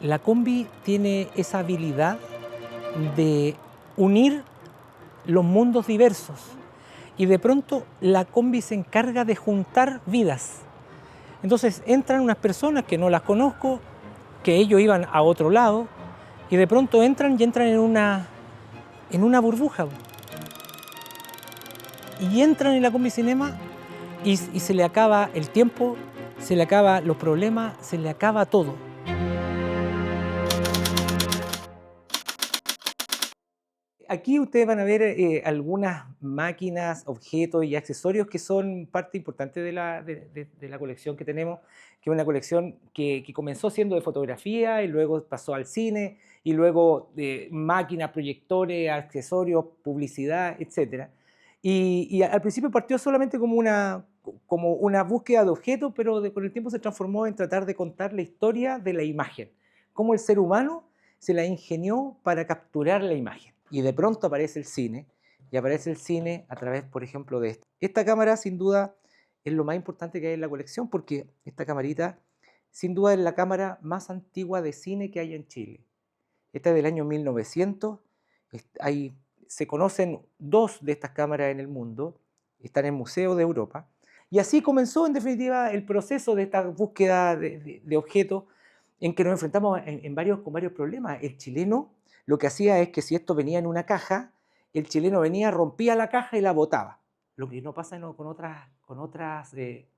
La combi tiene esa habilidad de unir los mundos diversos y de pronto la combi se encarga de juntar vidas. Entonces entran unas personas que no las conozco, que ellos iban a otro lado y de pronto entran en una burbuja. Y entran en la combi cinema y se le acaba el tiempo, se le acaba los problemas, se le acaba todo. Aquí ustedes van a ver algunas máquinas, objetos y accesorios que son parte importante de la colección que tenemos, que es una colección que comenzó siendo de fotografía y luego pasó al cine y luego de máquinas, proyectores, accesorios, publicidad, etc. Y al principio partió solamente como una búsqueda de objetos, pero con el tiempo se transformó en tratar de contar la historia de la imagen, cómo el ser humano se la ingenió para capturar la imagen. Y de pronto aparece el cine, y aparece el cine a través, por ejemplo, de esta. Esta cámara, sin duda, es lo más importante que hay en la colección, porque esta camarita, sin duda, es la cámara más antigua de cine que hay en Chile. Esta es del año 1900, se conocen dos de estas cámaras en el mundo, están en museos de Europa, y así comenzó, en definitiva, el proceso de esta búsqueda de objetos, en que nos enfrentamos con varios problemas. El chileno lo que hacía es que si esto venía en una caja, el chileno venía, rompía la caja y la botaba. Lo que no pasa con otras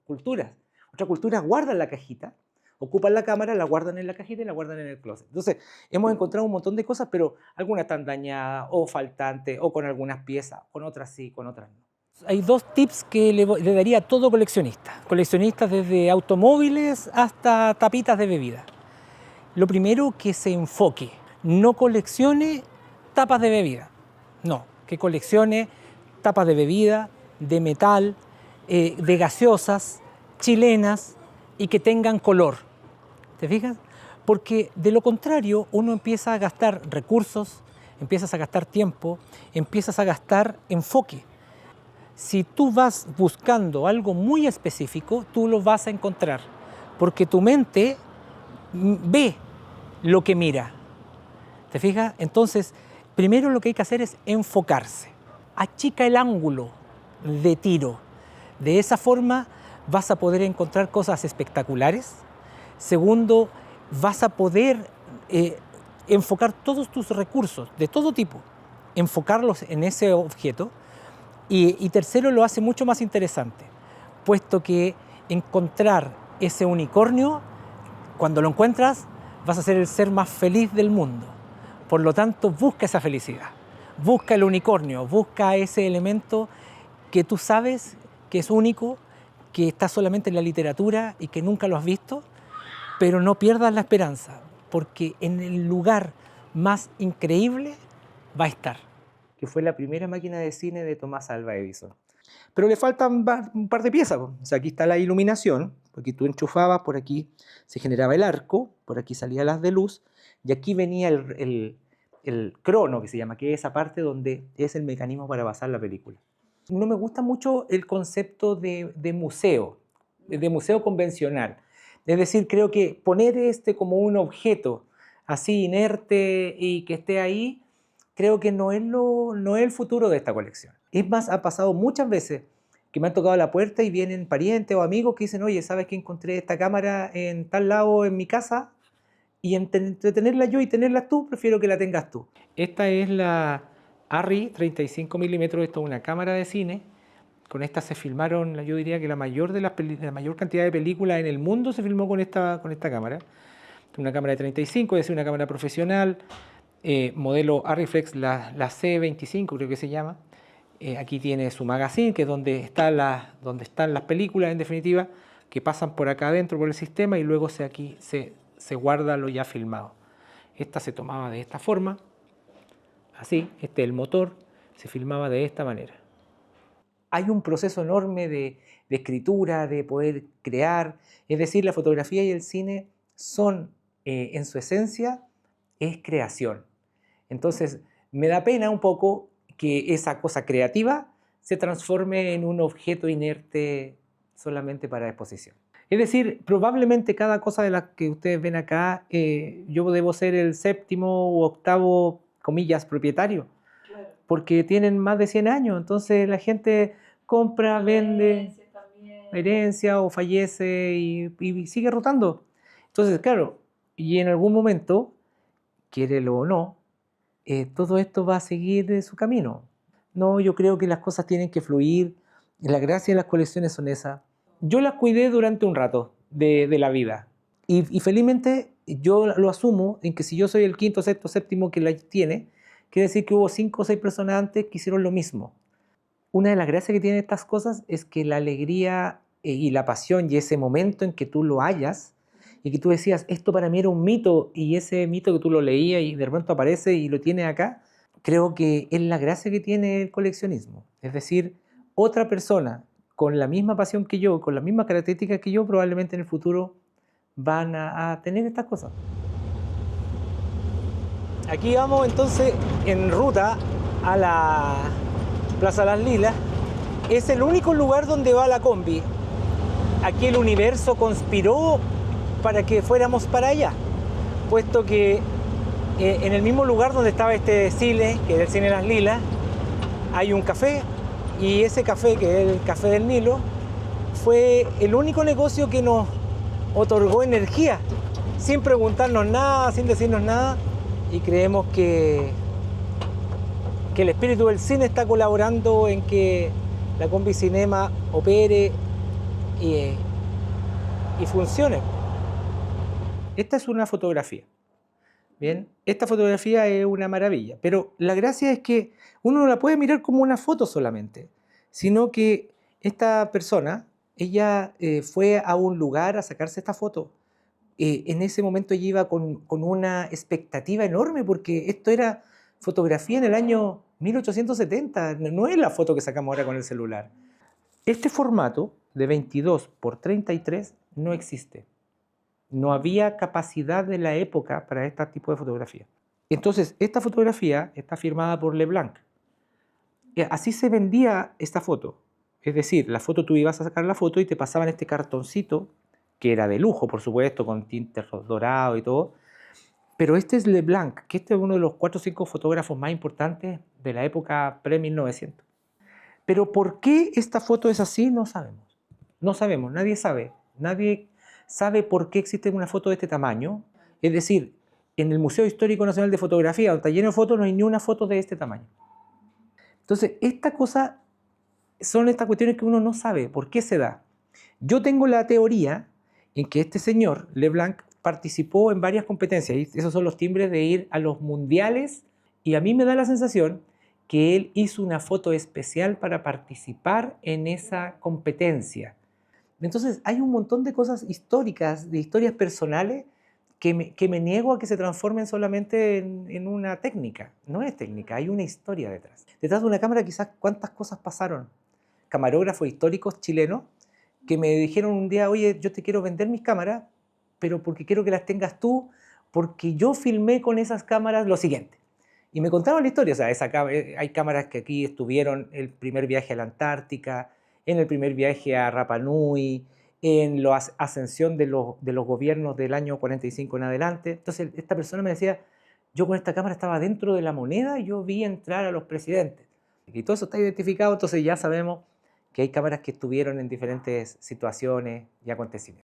culturas. Otras culturas guardan la cajita, ocupan la cámara, la guardan en la cajita y la guardan en el closet. Entonces, hemos encontrado un montón de cosas, pero algunas están dañadas o faltantes, o con algunas piezas, con otras sí, con otras no. Hay dos tips que le daría a todo coleccionista. Coleccionistas desde automóviles hasta tapitas de bebida. Lo primero, que se enfoque. No coleccione tapas de bebida. No, que coleccione tapas de bebida, de metal, de gaseosas, chilenas y que tengan color. ¿Te fijas? Porque de lo contrario uno empieza a gastar recursos, empiezas a gastar tiempo, empiezas a gastar enfoque. Si tú vas buscando algo muy específico, tú lo vas a encontrar, porque tu mente ve lo que mira. ¿Te fijas? Entonces, primero lo que hay que hacer es enfocarse. Achica el ángulo de tiro. De esa forma vas a poder encontrar cosas espectaculares. Segundo, vas a poder enfocar todos tus recursos de todo tipo, enfocarlos en ese objeto. Y tercero, lo hace mucho más interesante, puesto que encontrar ese unicornio, cuando lo encuentras, vas a ser el ser más feliz del mundo. Por lo tanto, busca esa felicidad, busca el unicornio, busca ese elemento que tú sabes que es único, que está solamente en la literatura y que nunca lo has visto, pero no pierdas la esperanza, porque en el lugar más increíble va a estar. Que fue la primera máquina de cine de Thomas Alva Edison. Pero le faltan un par de piezas. O sea, aquí está la iluminación, porque tú enchufabas, por aquí se generaba el arco, por aquí salía las de luz, y aquí venía el crono, que se llama, que es esa parte donde es el mecanismo para basar la película. No me gusta mucho el concepto de museo convencional. Es decir, creo que poner como un objeto así inerte y que esté ahí, creo que no es el futuro de esta colección. Es más, ha pasado muchas veces que me han tocado la puerta y vienen parientes o amigos que dicen, oye, ¿sabes que encontré esta cámara en tal lado en mi casa? Y entre tenerla yo y tenerla tú, prefiero que la tengas tú. Esta es la ARRI 35 milímetros, esto es una cámara de cine. Con esta se filmaron, yo diría que la mayor cantidad de películas en el mundo se filmó con esta cámara. Una cámara de 35, es decir, una cámara profesional, modelo Arriflex, la C25 creo que se llama. Aquí tiene su magazine, que es donde están las películas, en definitiva, que pasan por acá adentro por el sistema y luego aquí se guarda lo ya filmado. Esta se tomaba de esta forma, así, este es el motor, se filmaba de esta manera. Hay un proceso enorme de escritura, de poder crear, es decir, la fotografía y el cine son, en su esencia, es creación. Entonces, me da pena un poco que esa cosa creativa se transforme en un objeto inerte solamente para exposición. Es decir, probablemente cada cosa de las que ustedes ven acá, yo debo ser el séptimo u octavo, comillas, propietario, Claro. porque tienen más de 100 años, entonces la gente compra, vende, herencia o fallece y sigue rotando. Entonces, claro, y en algún momento, quiérelo o no, todo esto va a seguir su camino. No, yo creo que las cosas tienen que fluir, la gracia de las colecciones son esas. Yo las cuidé durante un rato de la vida y felizmente yo lo asumo en que si yo soy el quinto, sexto, séptimo que la tiene, quiere decir que hubo 5 o 6 personas antes que hicieron lo mismo. Una de las gracias que tienen estas cosas es que la alegría y la pasión y ese momento en que tú lo hallas y que tú decías, esto para mí era un mito y ese mito que tú lo leías y de repente aparece y lo tienes acá, creo que es la gracia que tiene el coleccionismo. Es decir, otra persona con la misma pasión que yo, con las mismas características que yo, probablemente en el futuro van a tener estas cosas. Aquí vamos entonces en ruta a la Plaza Las Lilas. Es el único lugar donde va la combi. Aquí el universo conspiró para que fuéramos para allá, puesto que en el mismo lugar donde estaba este cine, que es el Cine Las Lilas, hay un café, y ese café, que es el Café del Nilo, fue el único negocio que nos otorgó energía, sin preguntarnos nada, sin decirnos nada, y creemos que el espíritu del cine está colaborando en que la Combi Cinema opere y funcione. Esta es una fotografía. Bien, esta fotografía es una maravilla, pero la gracia es que uno no la puede mirar como una foto solamente, sino que esta persona, ella fue a un lugar a sacarse esta foto. En ese momento ella iba con una expectativa enorme porque esto era fotografía en el año 1870, no es la foto que sacamos ahora con el celular. Este formato de 22 por 33 no existe. No había capacidad de la época para este tipo de fotografía. Entonces, esta fotografía está firmada por Leblanc. Así se vendía esta foto. Es decir, la foto, tú ibas a sacar la foto y te pasaban este cartoncito, que era de lujo, por supuesto, con tinte dorado y todo. Pero este es Leblanc, que este es uno de los 4 o 5 fotógrafos más importantes de la época pre-1900. Pero ¿por qué esta foto es así? No sabemos. No sabemos, nadie sabe. Nadie sabe por qué existe una foto de este tamaño. Es decir, en el Museo Histórico Nacional de Fotografía, donde está lleno de fotos, no hay ni una foto de este tamaño. Entonces, esta cosa son estas cuestiones que uno no sabe por qué se da. Yo tengo la teoría en que este señor, Leblanc, participó en varias competencias, y esos son los timbres de ir a los mundiales, y a mí me da la sensación que él hizo una foto especial para participar en esa competencia. Entonces hay un montón de cosas históricas, de historias personales, que me niego a que se transformen solamente en una técnica. No es técnica, hay una historia detrás. Detrás de una cámara quizás cuántas cosas pasaron. Camarógrafos históricos chilenos que me dijeron un día, oye, yo te quiero vender mis cámaras, pero porque quiero que las tengas tú, porque yo filmé con esas cámaras lo siguiente. Y me contaron la historia, o sea, hay cámaras que aquí estuvieron el primer viaje a la Antártica, en el primer viaje a Rapa Nui, en la ascensión de los gobiernos del año 45 en adelante. Entonces esta persona me decía, yo con esta cámara estaba dentro de la moneda y yo vi entrar a los presidentes. Y todo eso está identificado, entonces ya sabemos que hay cámaras que estuvieron en diferentes situaciones y acontecimientos.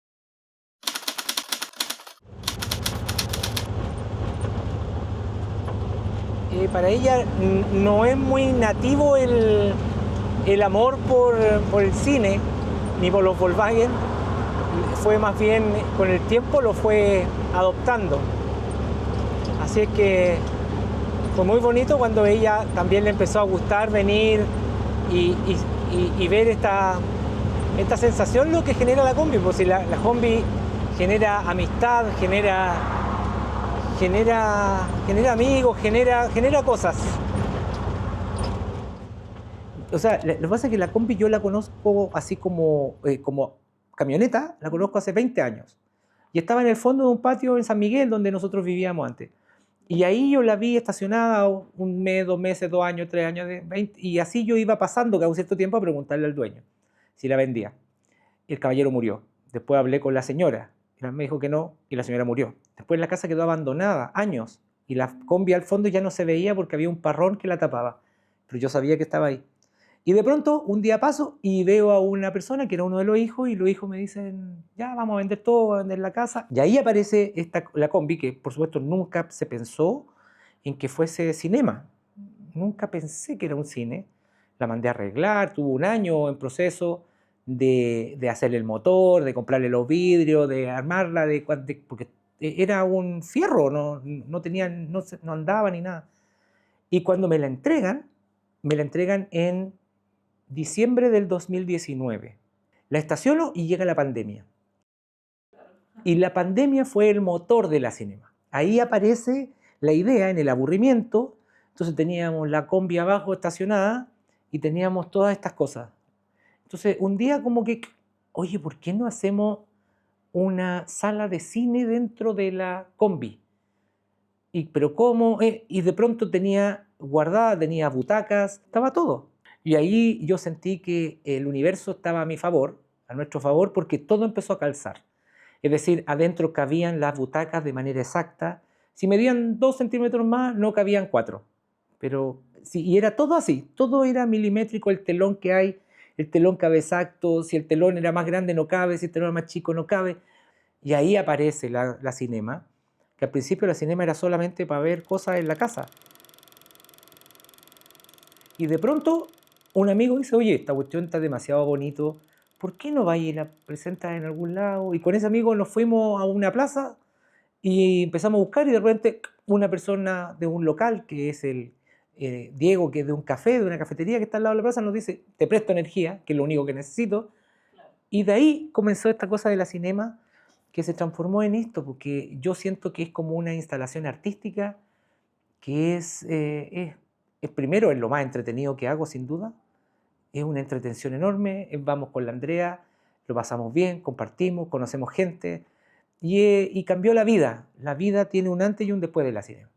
Para ella no es muy nativo el amor por el cine, ni por los Volkswagen. Fue más bien, con el tiempo lo fue adoptando. Así es que fue muy bonito cuando ella también le empezó a gustar venir y ver esta sensación, lo que genera la combi. Pues si la combi genera amistad, genera amigos, genera cosas. O sea, lo que pasa es que la combi yo la conozco así como camioneta, la conozco hace 20 años. Y estaba en el fondo de un patio en San Miguel, donde nosotros vivíamos antes. Y ahí yo la vi estacionada un mes, 2 meses, 2 años, 3 años, 20, y así yo iba pasando cada un cierto tiempo a preguntarle al dueño si la vendía. El caballero murió. Después hablé con la señora, y me dijo que no, y la señora murió. Después la casa quedó abandonada, años, y la combi al fondo ya no se veía porque había un parrón que la tapaba, pero yo sabía que estaba ahí. Y de pronto, un día paso y veo a una persona que era uno de los hijos, y los hijos me dicen, ya, vamos a vender todo, vamos a vender la casa. Y ahí aparece la combi, que por supuesto nunca se pensó en que fuese cinema. Nunca pensé que era un cine. La mandé a arreglar, tuvo un año en proceso de hacerle el motor, de comprarle los vidrios, de armarla, porque era un fierro, no tenía, no andaba ni nada. Y cuando me la entregan en diciembre del 2019. La estaciono y llega la pandemia. Y la pandemia fue el motor de la cinema. Ahí aparece la idea en el aburrimiento. Entonces teníamos la combi abajo estacionada y teníamos todas estas cosas. Entonces un día como que, oye, ¿por qué no hacemos una sala de cine dentro de la combi? Pero ¿cómo? Y de pronto tenía guardada, tenía butacas, estaba todo. Y ahí yo sentí que el universo estaba a mi favor, a nuestro favor, porque todo empezó a calzar. Es decir, adentro cabían las butacas de manera exacta. Si medían 2 centímetros más, no cabían 4. Pero sí, y era todo así, todo era milimétrico, el telón que hay, el telón cabe exacto, si el telón era más grande no cabe, si el telón era más chico no cabe. Y ahí aparece la cinema, que al principio la cinema era solamente para ver cosas en la casa. Y de pronto un amigo dice, oye, esta cuestión está demasiado bonito, ¿por qué no vais y la presentas en algún lado? Y con ese amigo nos fuimos a una plaza y empezamos a buscar, y de repente una persona de un local, que es el Diego, que es de un café, de una cafetería que está al lado de la plaza, nos dice, te presto energía, que es lo único que necesito. Y de ahí comenzó esta cosa de la cinema, que se transformó en esto, porque yo siento que es como una instalación artística que es primero, es lo más entretenido que hago, sin duda. Es una entretención enorme, vamos con la Andrea, lo pasamos bien, compartimos, conocemos gente, y cambió la vida. La vida tiene un antes y un después de la cinema.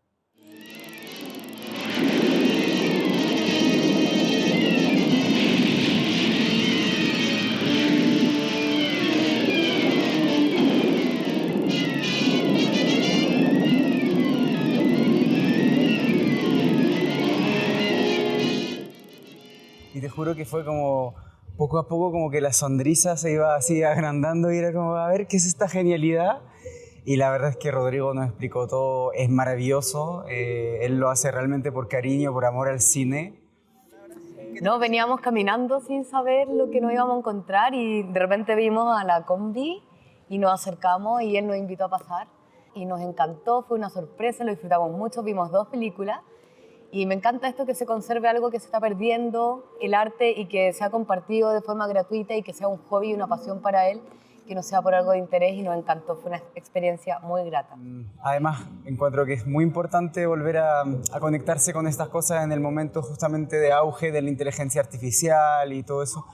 Y te juro que fue como poco a poco como que la sonrisa se iba así agrandando y era como, a ver, ¿qué es esta genialidad? Y la verdad es que Rodrigo nos explicó todo, es maravilloso, él lo hace realmente por cariño, por amor al cine. No, veníamos caminando sin saber lo que nos íbamos a encontrar y de repente vimos a la combi y nos acercamos y él nos invitó a pasar y nos encantó, fue una sorpresa, lo disfrutamos mucho, vimos 2 películas. Y me encanta esto, que se conserve algo que se está perdiendo, el arte, y que sea compartido de forma gratuita y que sea un hobby y una pasión para él, que no sea por algo de interés, y nos encantó, fue una experiencia muy grata. Además, encuentro que es muy importante volver a conectarse con estas cosas en el momento justamente de auge de la inteligencia artificial y todo eso.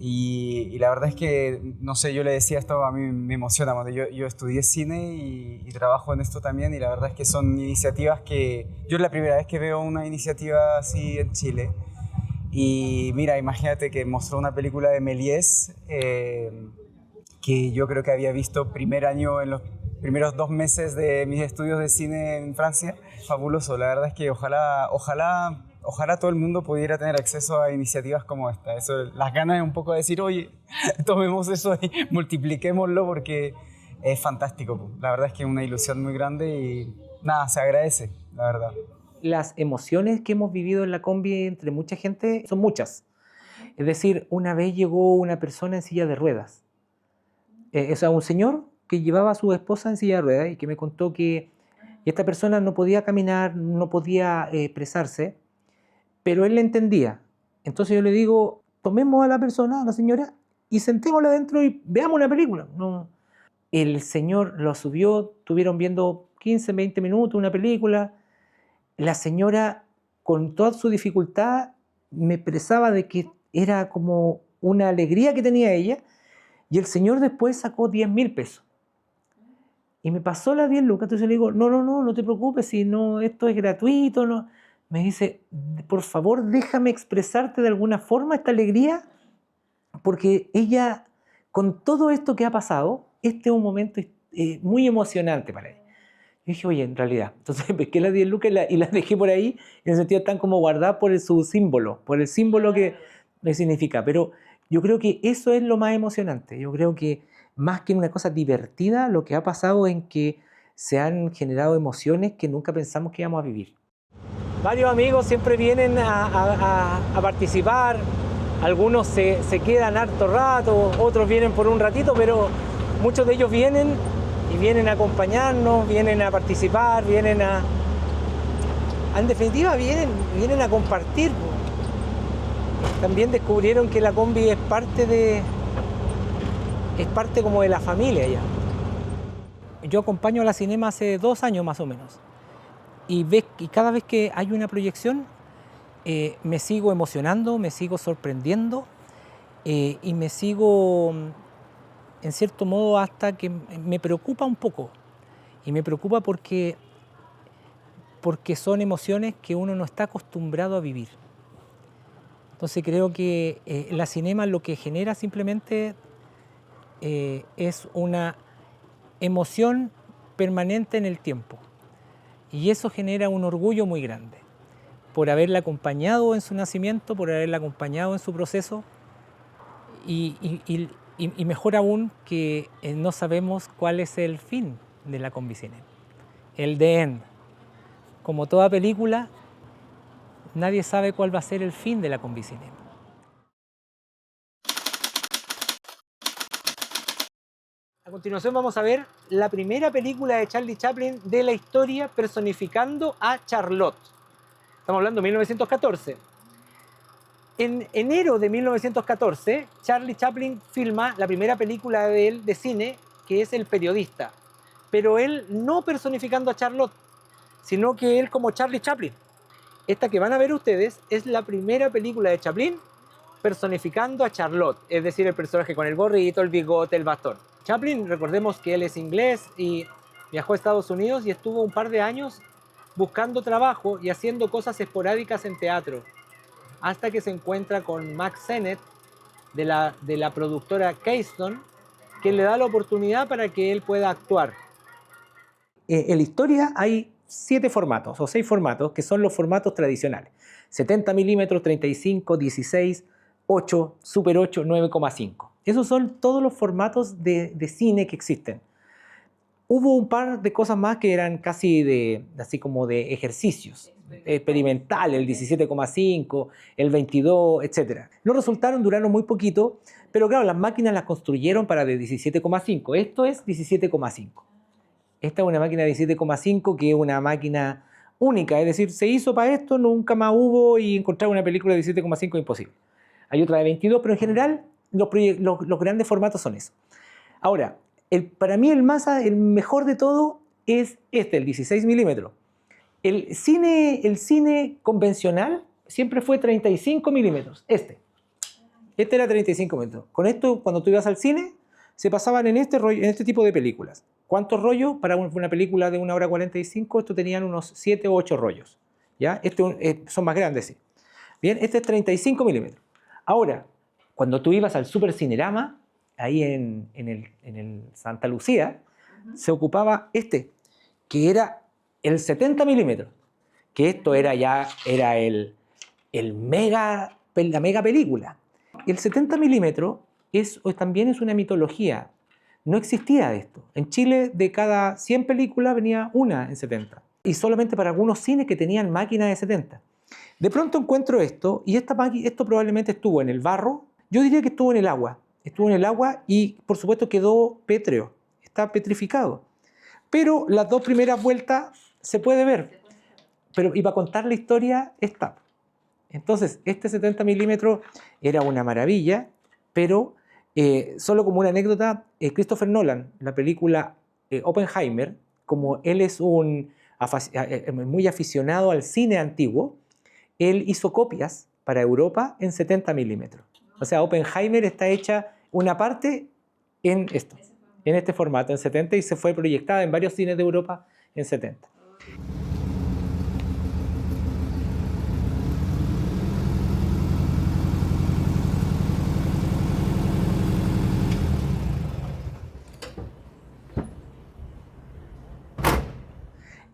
Y la verdad es que, no sé, yo le decía esto, a mí me emociona, yo estudié cine y trabajo en esto también, y la verdad es que son iniciativas que... Yo es la primera vez que veo una iniciativa así en Chile. Y mira, imagínate que mostró una película de Méliès, que yo creo que había visto primer año en los primeros 2 meses de mis estudios de cine en Francia. Fabuloso, la verdad es que ojalá todo el mundo pudiera tener acceso a iniciativas como esta. Eso, las ganas es un poco de decir, oye, tomemos eso y multipliquémoslo, porque es fantástico. La verdad es que es una ilusión muy grande y nada, se agradece, la verdad. Las emociones que hemos vivido en la combi entre mucha gente son muchas. Es decir, una vez llegó una persona en silla de ruedas. O sea, un señor que llevaba a su esposa en silla de ruedas y que me contó que esta persona no podía caminar, no podía expresarse, pero él le entendía. Entonces yo le digo, tomemos a la persona, a la señora, y sentémosla adentro y veamos una película. No. El señor lo subió, estuvieron viendo 15, 20 minutos una película. La señora, con toda su dificultad, me expresaba de que era como una alegría que tenía ella, y el señor después sacó 10.000 pesos. Y me pasó las 10 lucas, entonces le digo, no te preocupes, si no, esto es gratuito, no. Me dice, por favor, déjame expresarte de alguna forma esta alegría, porque ella con todo esto que ha pasado, este es un momento muy emocionante para él. Y dije, oye, en realidad, entonces pesqué las 10 lucas y las dejé por ahí, en el sentido están como guardadas por su símbolo, por el símbolo que me significa. Pero yo creo que eso es lo más emocionante. Yo creo que más que una cosa divertida, lo que ha pasado es que se han generado emociones que nunca pensamos que íbamos a vivir. Varios amigos siempre vienen a participar, algunos se quedan harto rato, otros vienen por un ratito, pero muchos de ellos vienen y vienen a acompañarnos, vienen a participar, en definitiva vienen a compartir. También descubrieron que la combi es parte como de la familia ya. Yo acompaño a la Cinema hace 2 años más o menos, y cada vez que hay una proyección me sigo emocionando, me sigo sorprendiendo y me sigo, en cierto modo, hasta que me preocupa un poco. Y me preocupa porque son emociones que uno no está acostumbrado a vivir. Entonces creo que la Cinema lo que genera simplemente es una emoción permanente en el tiempo. Y eso genera un orgullo muy grande por haberla acompañado en su nacimiento, por haberla acompañado en su proceso y mejor aún que no sabemos cuál es el fin de la Combicine, el The End. Como toda película, nadie sabe cuál va a ser el fin de la Combicine. A continuación vamos a ver la primera película de Charlie Chaplin de la historia personificando a Charlotte. Estamos hablando de 1914. En enero de 1914, Charlie Chaplin filma la primera película de él de cine, que es El periodista. Pero él no personificando a Charlotte, sino que él como Charlie Chaplin. Esta que van a ver ustedes es la primera película de Chaplin personificando a Charlotte, es decir, el personaje con el gorrito, el bigote, el bastón. Chaplin, recordemos que él es inglés y viajó a Estados Unidos y estuvo un par de años buscando trabajo y haciendo cosas esporádicas en teatro, hasta que se encuentra con Mack Sennett de la productora Keystone, que le da la oportunidad para que él pueda actuar. En la historia hay 7 formatos o 6 formatos que son los formatos tradicionales: 70 milímetros, 35, 16, 8, Super 8, 9,5. Esos son todos los formatos de cine que existen. Hubo un par de cosas más que eran casi así como de ejercicios experimentales, el 17,5, el 22, etc. No resultaron, duraron muy poquito, pero claro, las máquinas las construyeron para de 17,5. Esto es 17,5. Esta es una máquina de 17,5 que es una máquina única, es decir, se hizo para esto, nunca más hubo, y encontrar una película de 17,5 es imposible. Hay otra de 22, pero en general los grandes formatos son esos. Ahora, para mí el mejor de todo es el 16 milímetros. El cine convencional siempre fue 35 milímetros. Este era 35 milímetros. Con esto, cuando tú ibas al cine, se pasaban en este tipo de películas. ¿Cuántos rollos? Para una película de 1 hora 45, estos tenían unos 7 o 8 rollos. ¿Ya? Son más grandes, sí. Bien, este es 35 milímetros. Ahora, cuando tú ibas al Super Cinerama, ahí en el Santa Lucía, se ocupaba que era el 70 milímetros, que esto era la mega película. El 70 milímetros también es una mitología. No existía esto. En Chile, de cada 100 películas venía una en 70. Y solamente para algunos cines que tenían máquinas de 70. De pronto encuentro esto, y esto probablemente estuvo en el barro. Yo diría que estuvo en el agua. Estuvo en el agua y, por supuesto, quedó pétreo. Está petrificado. Pero las 2 primeras vueltas se puede ver. Y para contar la historia está. Entonces, este 70 milímetros era una maravilla, pero solo como una anécdota, Christopher Nolan, la película Oppenheimer, como él es muy aficionado al cine antiguo, él hizo copias para Europa en 70 milímetros. O sea, Oppenheimer está hecha una parte en este formato, en 70, y se fue proyectada en varios cines de Europa en 70.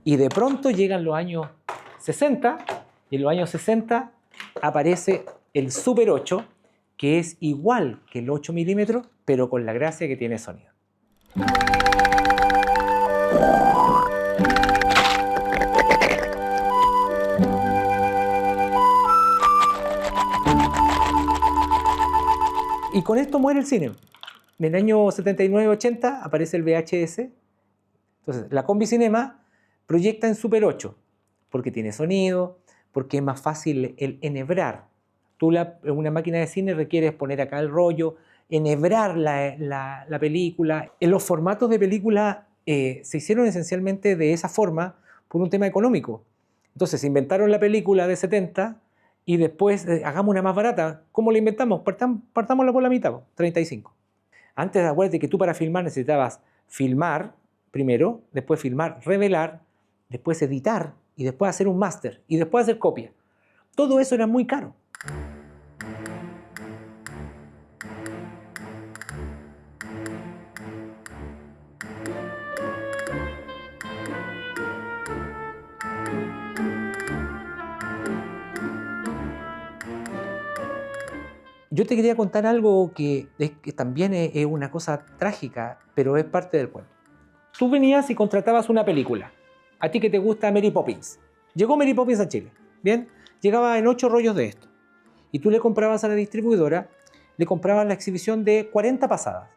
Y de pronto llegan los años 60, y en los años 60 aparece el Super 8, que es igual que el 8 milímetros, pero con la gracia que tiene sonido. Y con esto muere el cine. En el año 79-80 aparece el VHS. Entonces, la Combi Cinema proyecta en Super 8, porque tiene sonido, porque es más fácil el enhebrar. Una máquina de cine requieres poner acá el rollo, enhebrar la película. En los formatos de película se hicieron esencialmente de esa forma por un tema económico. Entonces, inventaron la película de 70 y después hagamos una más barata. ¿Cómo la inventamos? Partámosla por la mitad, 35. Antes, acuérdate que tú para filmar necesitabas filmar primero, después filmar, revelar, después editar y después hacer un máster y después hacer copia. Todo eso era muy caro. Yo te quería contar algo que también es una cosa trágica, pero es parte del cuento. Tú venías y contratabas una película. A ti que te gusta Mary Poppins. Llegó Mary Poppins a Chile. Bien, llegaba en 8 rollos de esto. Y tú le comprabas a la distribuidora, le comprabas la exhibición de 40 pasadas.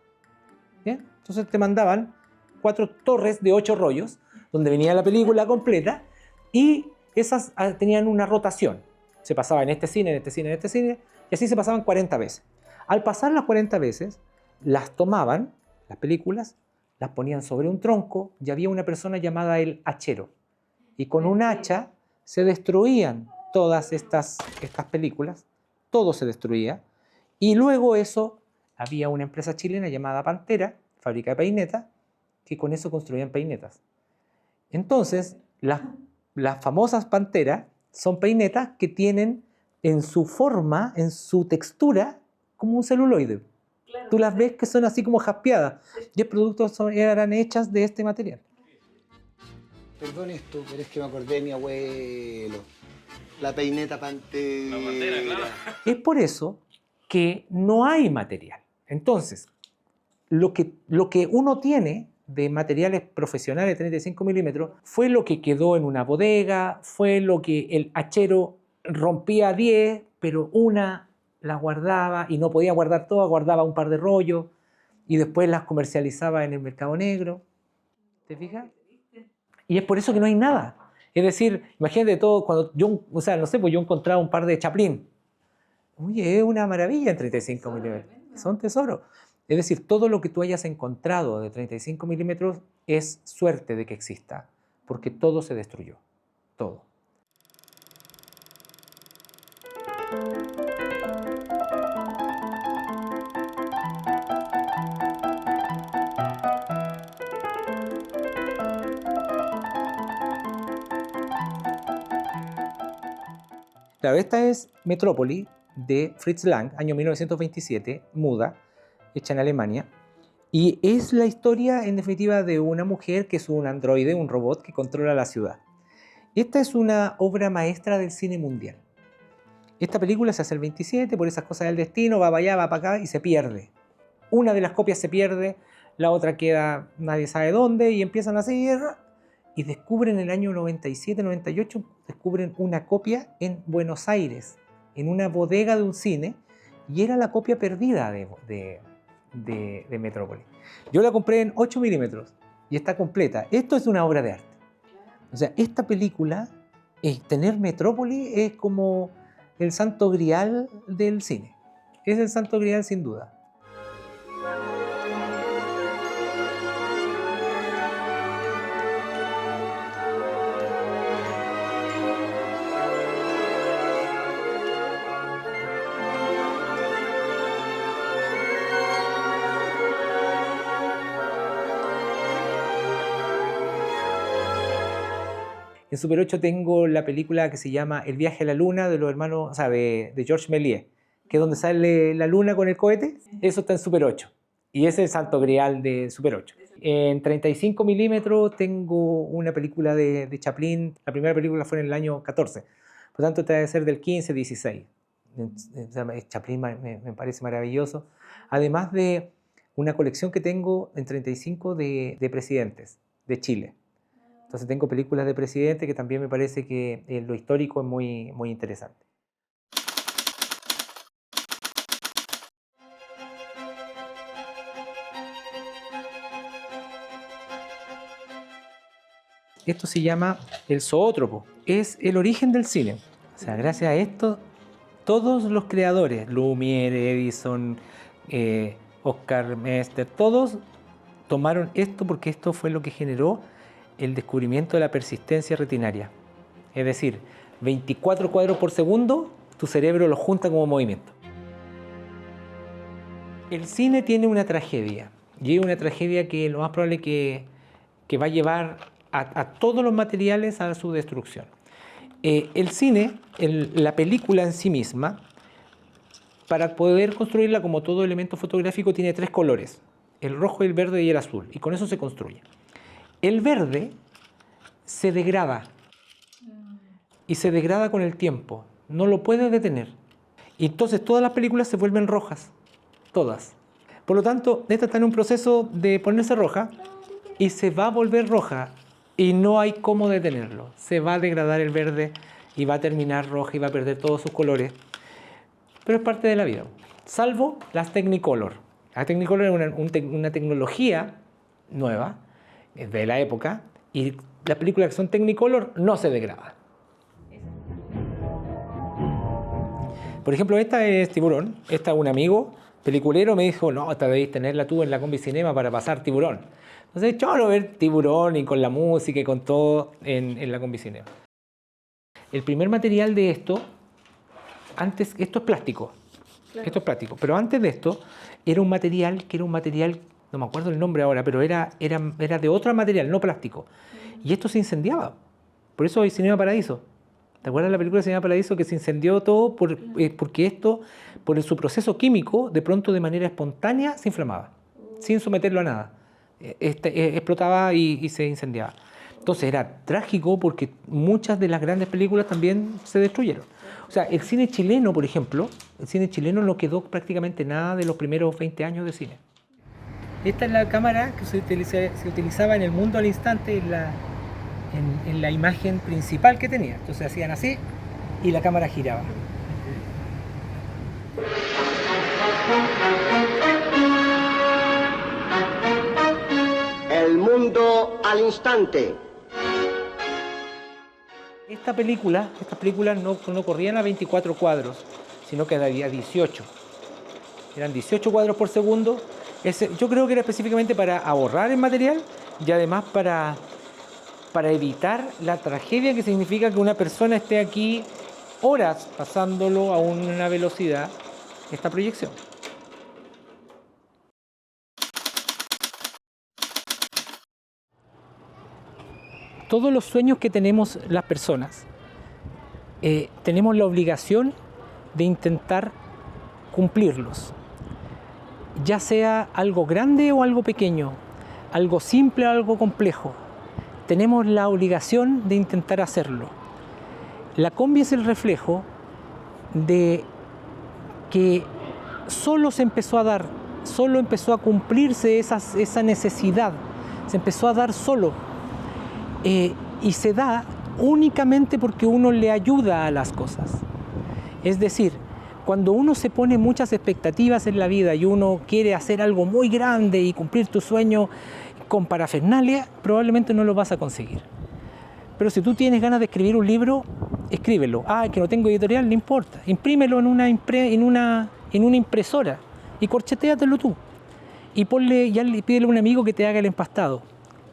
Bien, entonces te mandaban 4 torres de 8 rollos, donde venía la película completa, y esas tenían una rotación. Se pasaba en este cine, en este cine, en este cine, y así se pasaban 40 veces. Al pasar las 40 veces, las tomaban, las películas, las ponían sobre un tronco y había una persona llamada el hachero. Y con un hacha se destruían todas estas películas, todo se destruía. Y luego eso, había una empresa chilena llamada Pantera, fábrica de peinetas, que con eso construían peinetas. Entonces, las famosas Pantera son peinetas que tienen en su forma, en su textura, como un celuloide. Claro, tú las ves que son así como jaspeadas. Y el producto eran hechas de este material. Perdón esto, pero es que me acordé de mi abuelo. La peineta Pantera. La Pantera, claro. Es por eso que no hay material. Entonces, lo que uno tiene de materiales profesionales de 35 milímetros fue lo que quedó en una bodega, fue lo que el hachero rompía 10, pero una la guardaba y no podía guardar todas, guardaba un par de rollos y después las comercializaba en el mercado negro. ¿Te fijas? Y es por eso que no hay nada. Es decir, imagínate todo, cuando yo, o sea, no sé, pues yo encontraba un par de Chaplin. Oye, es una maravilla en 35 milímetros. Son tesoros. Es decir, todo lo que tú hayas encontrado de 35 milímetros es suerte de que exista, porque todo se destruyó. Todo. Claro, esta es Metrópoli de Fritz Lang, año 1927, muda, hecha en Alemania. Y es la historia, en definitiva, de una mujer que es un androide, un robot que controla la ciudad. Esta es una obra maestra del cine mundial. Esta película se hace el 27, por esas cosas del destino, va para allá, va para acá y se pierde. Una de las copias se pierde, la otra queda nadie sabe dónde y empiezan a seguir. Y descubren en el año 97-98, descubren una copia en Buenos Aires, en una bodega de un cine, y era la copia perdida de Metrópoli. Yo la compré en 8 milímetros y está completa. Esto es una obra de arte. O sea, esta película, tener Metrópoli es como el santo grial del cine. Es el santo grial sin duda. En Super 8 tengo la película que se llama El viaje a la luna de los hermanos, o sea, de Georges Méliès, que es donde sale la luna con el cohete. Eso está en Super 8. Y ese es el santo grial de Super 8. En 35 milímetros tengo una película de Chaplin. La primera película fue en el año 14. Por lo tanto, debe ser del 15, 16. Chaplin me parece maravilloso. Además de una colección que tengo en 35 de presidentes de Chile. Entonces tengo películas de presidentes que también me parece que lo histórico es muy, muy interesante. Esto se llama el zoótropo, es el origen del cine. O sea, gracias a esto, todos los creadores, Lumière, Edison, Oscar Mester, todos tomaron esto porque esto fue lo que generó el descubrimiento de la persistencia retinaria. Es decir, 24 cuadros por segundo, tu cerebro los junta como movimiento. El cine tiene una tragedia, y es una tragedia que lo más probable que va a llevar a todos los materiales a su destrucción. El cine, la película en sí misma, para poder construirla como todo elemento fotográfico, tiene 3 colores, el rojo, el verde y el azul, y con eso se construye. El verde se degrada, y se degrada con el tiempo, no lo puedes detener. Y entonces todas las películas se vuelven rojas, todas. Por lo tanto, esta está en un proceso de ponerse roja, y se va a volver roja, y no hay cómo detenerlo. Se va a degradar el verde y va a terminar roja y va a perder todos sus colores. Pero es parte de la vida. Salvo las Technicolor. La Technicolor es una tecnología nueva, de la época, y las películas que son Technicolor no se degradan. Por ejemplo, esta es Tiburón. Esta un amigo peliculero me dijo, no, esta debéis tenerla tú en la Combi Cinema para pasar Tiburón. Entonces, echábalo a ver Tiburón y con la música y con todo en la Combi Cinema. El primer material de esto, esto es plástico. Claro. Esto es plástico. Pero antes de esto, era un material no me acuerdo el nombre ahora, pero era de otro material, no plástico. Y esto se incendiaba. Por eso hay Cinema Paradiso. ¿Te acuerdas de la película de Cinema Paradiso? Que se incendió todo porque esto, por su proceso químico, de pronto de manera espontánea se inflamaba, sin someterlo a nada. Explotaba y se incendiaba. Entonces era trágico porque muchas de las grandes películas también se destruyeron. O sea, el cine chileno, por ejemplo, el cine chileno no quedó prácticamente nada de los primeros 20 años de cine. Esta es la cámara que se utilizaba en El Mundo al Instante, en la imagen principal que tenía. Entonces hacían así y la cámara giraba. El Mundo al Instante. Estas películas no corrían a 24 cuadros, sino que había 18. Eran 18 cuadros por segundo. Yo creo que era específicamente para ahorrar el material y además para evitar la tragedia que significa que una persona esté aquí horas pasándolo a una velocidad, esta proyección. Todos los sueños que tenemos las personas, tenemos la obligación de intentar cumplirlos. Ya sea algo grande o algo pequeño, algo simple o algo complejo, tenemos la obligación de intentar hacerlo. La Combi es el reflejo de que solo empezó a cumplirse esa necesidad, se empezó a dar solo. Y se da únicamente porque uno le ayuda a las cosas. Es decir, cuando uno se pone muchas expectativas en la vida y uno quiere hacer algo muy grande y cumplir tu sueño con parafernalia, probablemente no lo vas a conseguir. Pero si tú tienes ganas de escribir un libro, escríbelo. Que no tengo editorial, no importa. Imprímelo en una impresora y corchetéatelo tú. Y pídele a un amigo que te haga el empastado.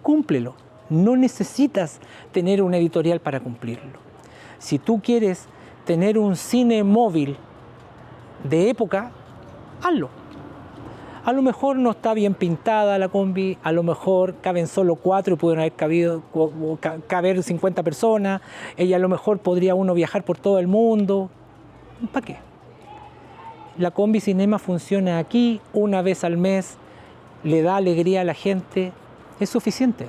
Cúmplelo. No necesitas tener una editorial para cumplirlo. Si tú quieres tener un cine móvil de época, hazlo. A lo mejor no está bien pintada la Combi, a lo mejor caben solo 4 y pueden caber 50 personas, ella a lo mejor podría uno viajar por todo el mundo. ¿Para qué? La Combi Cinema funciona aquí una vez al mes le da alegría a la gente, es suficiente.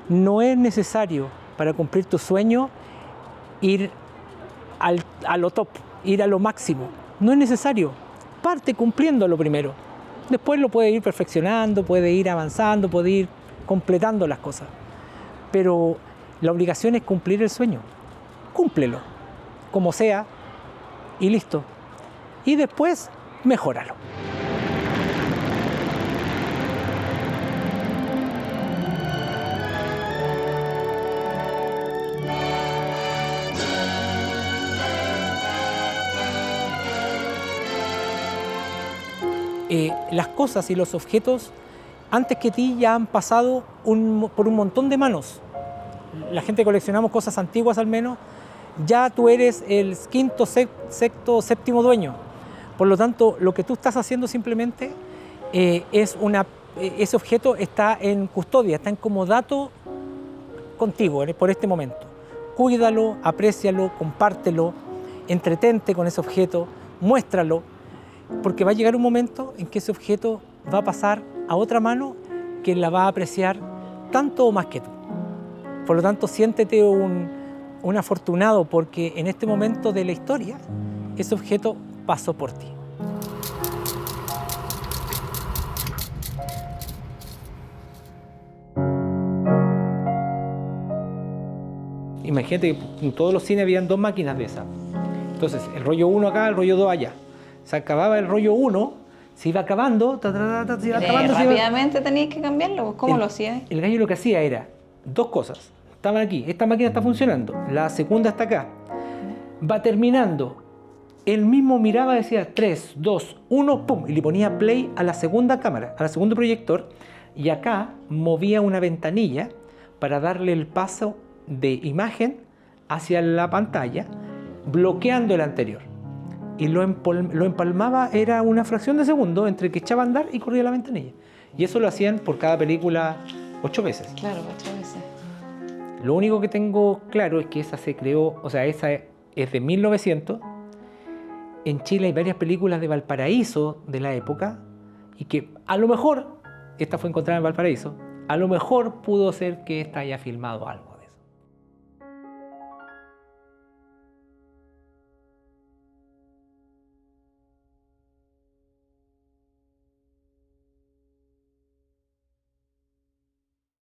No es necesario para cumplir tu sueño ir a lo top, ir a lo máximo. No es necesario. Parte cumpliendo lo primero. Después lo puede ir perfeccionando, puede ir avanzando, puede ir completando las cosas. Pero la obligación es cumplir el sueño. Cúmplelo, como sea, y listo. Y después, mejóralo. Las cosas y los objetos antes que ti ya han pasado por un montón de manos. La gente que coleccionamos cosas antiguas al menos, ya tú eres el quinto, sexto, séptimo dueño. Por lo tanto, lo que tú estás haciendo simplemente ese objeto está en custodia, está en comodato contigo por este momento. Cuídalo, aprécialo, compártelo, entretente con ese objeto, muéstralo, porque va a llegar un momento en que ese objeto va a pasar a otra mano que la va a apreciar tanto o más que tú. Por lo tanto, siéntete un afortunado porque en este momento de la historia ese objeto pasó por ti. Imagínate que en todos los cines habían 2 máquinas de esas. Entonces, el rollo 1 acá, el rollo 2 allá. Se acababa el rollo 1, se iba acabando, se iba acabando. Rápidamente tenías que cambiarlo. ¿Cómo lo hacías? El gallo lo que hacía era 2 cosas. Estaban aquí, esta máquina está funcionando, la segunda está acá. Va terminando. Él mismo miraba y decía 3, 2, 1, pum, y le ponía play a la segunda cámara, al segundo proyector, y acá movía una ventanilla para darle el paso de imagen hacia la pantalla, bloqueando el anterior. Y lo empalmaba, era una fracción de segundo entre que echaba a andar y corría la ventanilla. Y eso lo hacían por cada película 8 veces. Claro, 8 veces. Lo único que tengo claro es que esa se creó, o sea, esa es de 1900. En Chile hay varias películas de Valparaíso de la época y que a lo mejor, esta fue encontrada en Valparaíso, a lo mejor pudo ser que esta haya filmado algo.